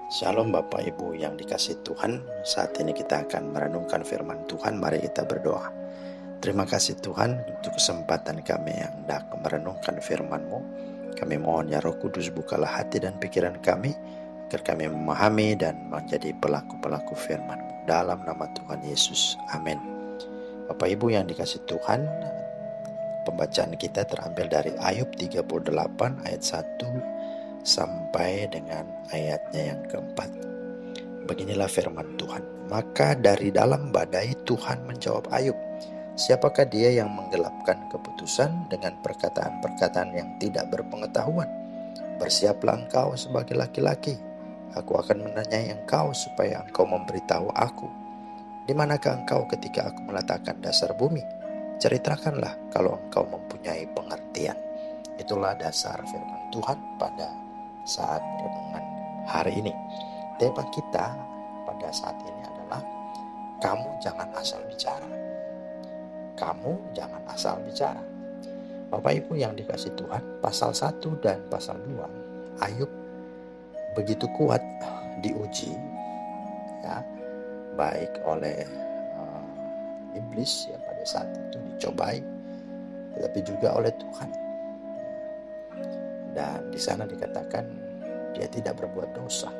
Shalom Bapak Ibu yang dikasihi Tuhan. Saat ini kita akan merenungkan firman Tuhan. Mari kita berdoa. Terima kasih Tuhan untuk kesempatan kami yang hendak merenungkan firman-Mu. Kami mohon ya Roh Kudus, bukalah hati dan pikiran kami agar kami memahami dan menjadi pelaku-pelaku firman-Mu. Dalam nama Tuhan Yesus. Amin. Bapak Ibu yang dikasihi Tuhan, pembacaan kita terambil dari Ayub 38 ayat 1 sampai dengan ayatnya yang keempat. Beginilah firman Tuhan. Maka dari dalam badai Tuhan menjawab Ayub, siapakah dia yang menggelapkan keputusan dengan perkataan-perkataan yang tidak berpengetahuan? Bersiaplah engkau sebagai laki-laki. Aku akan menanyai engkau supaya engkau memberitahu aku. Di manakah engkau ketika aku meletakkan dasar bumi? Ceritakanlah kalau engkau mempunyai pengertian. Itulah dasar firman Tuhan pada saat renungan hari ini. Tema kita pada saat ini adalah kamu jangan asal bicara. Kamu jangan asal bicara. Bapak Ibu yang dikasihi Tuhan, pasal 1 dan pasal 2 Ayub begitu kuat diuji ya, baik oleh iblis yang pada saat itu dicobai, tetapi juga oleh Tuhan. Dan di sana dikatakan dia tidak berbuat dosa.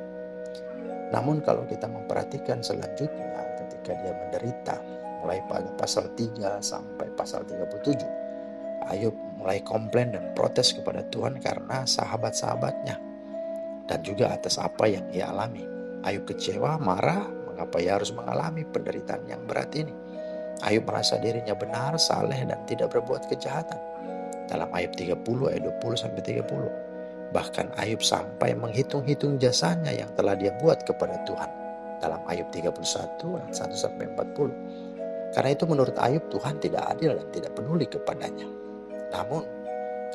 Namun kalau kita memperhatikan selanjutnya ketika dia menderita, mulai pada pasal 3 sampai pasal 37, Ayub mulai komplain dan protes kepada Tuhan karena sahabat-sahabatnya dan juga atas apa yang ia alami. Ayub kecewa, marah, mengapa ia harus mengalami penderitaan yang berat ini. Ayub merasa dirinya benar, saleh dan tidak berbuat kejahatan. Dalam Ayub 30 ayat 20 sampai 30. Bahkan Ayub sampai menghitung-hitung jasanya yang telah dia buat kepada Tuhan. Dalam Ayub 31 ayat 1 sampai 40. Karena itu menurut Ayub Tuhan tidak adil dan tidak peduli kepadanya. Namun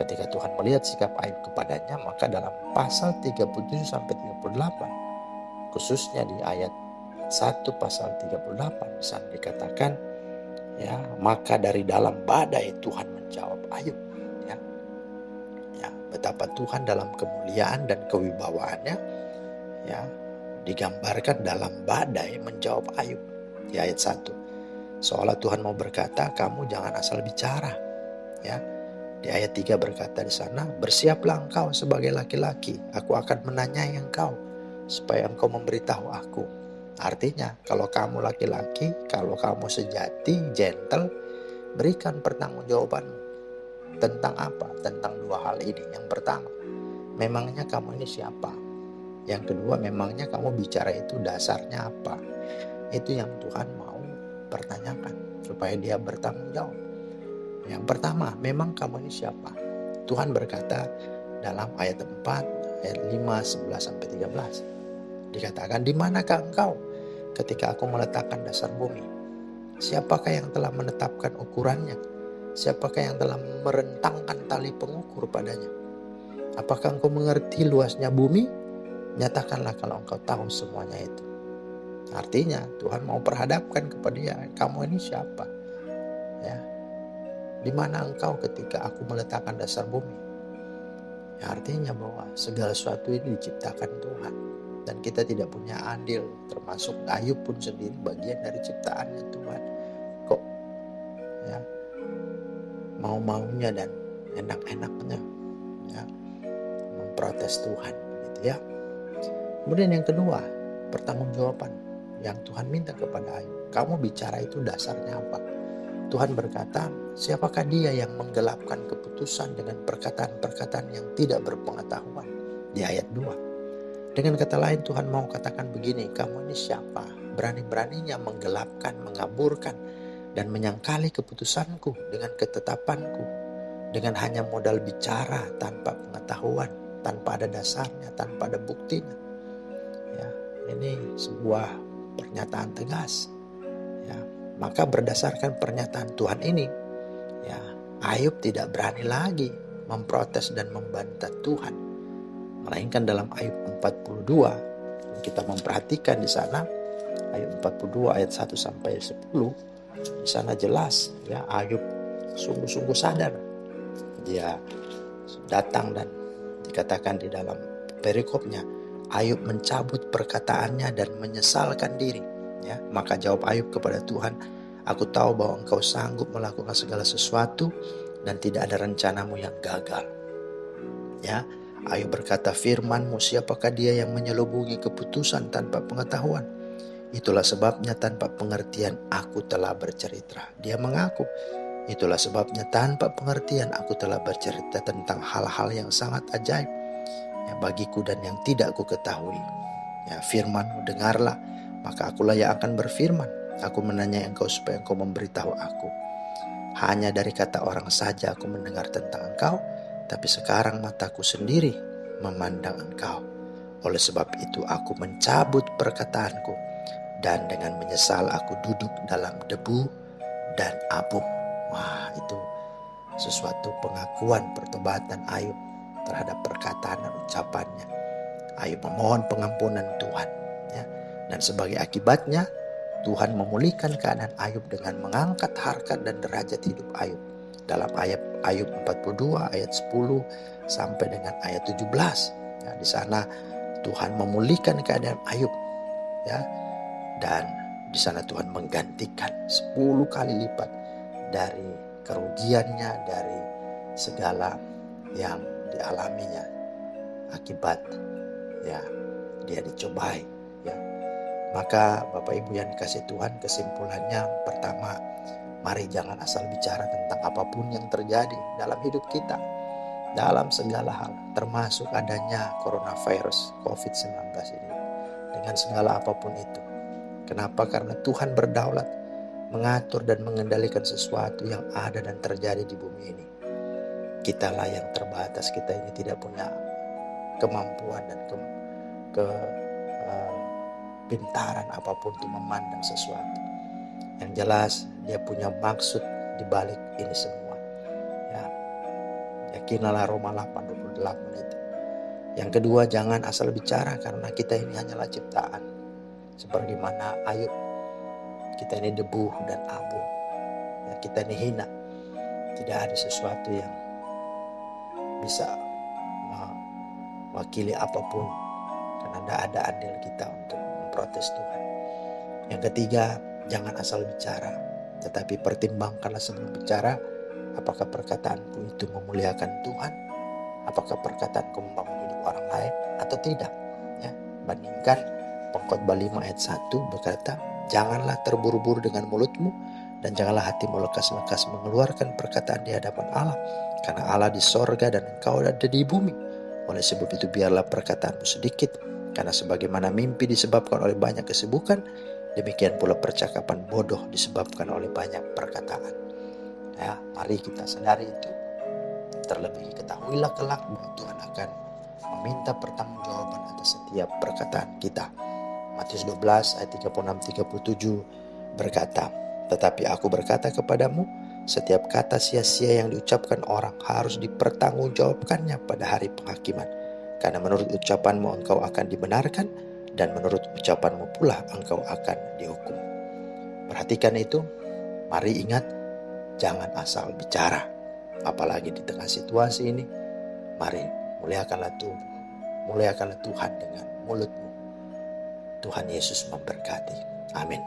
ketika Tuhan melihat sikap Ayub kepadanya, maka dalam pasal 37 sampai 38, khususnya di ayat 1 pasal 38 di sana dikatakan ya, maka dari dalam badai Tuhan menjawab Ayub. Betapa Tuhan dalam kemuliaan dan kewibawaannya ya digambarkan dalam badai menjawab Ayub di ayat 1. Seolah Tuhan mau berkata, kamu jangan asal bicara. Ya. Di ayat 3 berkata di sana, bersiaplah engkau sebagai laki-laki, aku akan menanyai engkau supaya engkau memberitahu aku. Artinya, kalau kamu laki-laki, kalau kamu sejati, gentle, berikan pertanggungjawabanmu. Tentang apa? Tentang dua hal ini. Yang pertama, memangnya kamu ini siapa? Yang kedua, memangnya kamu bicara itu dasarnya apa? Itu yang Tuhan mau pertanyakan supaya dia bertanggung jawab. Yang pertama, memang kamu ini siapa? Tuhan berkata dalam ayat 4, ayat 5, 11 sampai 13. Dikatakan, di manakah engkau ketika aku meletakkan dasar bumi? Siapakah yang telah menetapkan ukurannya? Siapakah yang telah merentangkan tali pengukur padanya? Apakah engkau mengerti luasnya bumi? Nyatakanlah kalau engkau tahu semuanya itu. Artinya Tuhan mau perhadapkan kepada dia, kamu ini siapa? Ya, di mana engkau ketika aku meletakkan dasar bumi? Ya, artinya bahwa segala sesuatu ini diciptakan Tuhan dan kita tidak punya andil, termasuk Ayub pun sendiri bagian dari ciptaannya Tuhan. Kok ya mau-maunya dan enak-enaknya ya memprotes Tuhan gitu ya. Kemudian yang kedua, pertanggungjawaban yang Tuhan minta kepada Ayub. Kamu bicara itu dasarnya apa? Tuhan berkata, siapakah dia yang menggelapkan keputusan dengan perkataan-perkataan yang tidak berpengetahuan? Di ayat 2. Dengan kata lain Tuhan mau katakan begini, kamu ini siapa? Berani-beraninya menggelapkan, mengaburkan dan menyangkali keputusanku dengan ketetapanku, dengan hanya modal bicara tanpa pengetahuan, tanpa ada dasarnya, tanpa ada buktinya. Ya, ini sebuah pernyataan tegas. Ya, maka berdasarkan pernyataan Tuhan ini, ya, Ayub tidak berani lagi memprotes dan membantah Tuhan. Melainkan dalam Ayub 42, kita memperhatikan di sana Ayub 42 ayat 1 sampai 10. Di sana jelas ya, Ayub sungguh-sungguh sadar. Dia datang dan dikatakan di dalam perikopnya, Ayub mencabut perkataannya dan menyesalkan diri. Ya, maka jawab Ayub kepada Tuhan, "Aku tahu bahwa Engkau sanggup melakukan segala sesuatu dan tidak ada rencanamu yang gagal." Ya, Ayub berkata, "Firman-Mu, siapakah dia yang menyelubungi keputusan tanpa pengetahuan? Itulah sebabnya tanpa pengertian aku telah bercerita." Dia mengaku, itulah sebabnya tanpa pengertian aku telah bercerita tentang hal-hal yang sangat ajaib, ya, bagiku dan yang tidak ku ketahui. Ya, firman-Mu dengarlah, maka akulah yang akan berfirman. Aku menanyai Engkau supaya Engkau memberitahu aku. Hanya dari kata orang saja aku mendengar tentang Engkau, tapi sekarang mataku sendiri memandang Engkau. Oleh sebab itu aku mencabut perkataanku, dan dengan menyesal aku duduk dalam debu dan abu. Wah, itu sesuatu pengakuan pertobatan Ayub terhadap perkataan dan ucapannya. Ayub memohon pengampunan Tuhan, ya. Dan sebagai akibatnya Tuhan memulihkan keadaan Ayub dengan mengangkat harkat dan derajat hidup Ayub. Dalam ayat Ayub 42 ayat 10 sampai dengan ayat 17. Ya, di sana Tuhan memulihkan keadaan Ayub, ya. Dan di sana Tuhan menggantikan 10 kali lipat dari kerugiannya, dari segala yang dialaminya akibat, ya, dia dicobai, ya. Maka Bapak Ibu yang dikasih Tuhan, kesimpulannya pertama, mari jangan asal bicara tentang apapun yang terjadi dalam hidup kita, dalam segala hal, termasuk adanya coronavirus COVID-19 ini, dengan segala apapun itu. Kenapa? Karena Tuhan berdaulat mengatur dan mengendalikan sesuatu yang ada dan terjadi di bumi ini. Kitalah yang terbatas, kita ini tidak punya kemampuan dan pintaran apapun untuk memandang sesuatu. Yang jelas dia punya maksud di balik ini semua. Ya, yakinlah Roma 8:28 itu. Yang kedua, jangan asal bicara karena kita ini hanyalah ciptaan. Seperti mana Ayub, kita ini debu dan abu. Ya, kita ini hina. Tidak ada sesuatu yang bisa mewakili apapun, karena tidak ada andil kita untuk memprotes Tuhan. Yang ketiga, jangan asal bicara, tetapi pertimbangkanlah sebelum bicara, apakah perkataanku itu memuliakan Tuhan, apakah perkataanku membangun hidup orang lain atau tidak. Ya, bandingkan Pengkhotbah 5 ayat 1 berkata, "Janganlah terburu-buru dengan mulutmu, dan janganlah hatimu lekas-lekas mengeluarkan perkataan di hadapan Allah, karena Allah di sorga dan engkau ada di bumi. Oleh sebab itu biarlah perkataanmu sedikit, karena sebagaimana mimpi disebabkan oleh banyak kesibukan, demikian pula percakapan bodoh disebabkan oleh banyak perkataan." Ya, mari kita sadari itu. Terlebih ketahuilah kelak bahwa Tuhan akan meminta pertanggungjawaban atas setiap perkataan kita. Matius 12 ayat 36-37 berkata, "Tetapi aku berkata kepadamu, setiap kata sia-sia yang diucapkan orang harus dipertanggungjawabkannya pada hari penghakiman. Karena menurut ucapanmu engkau akan dibenarkan, dan menurut ucapanmu pula engkau akan dihukum." Perhatikan itu. Mari ingat, jangan asal bicara. Apalagi di tengah situasi ini, mari muliakanlah Tuhan dengan mulutmu. Tuhan Yesus memberkati. Amin.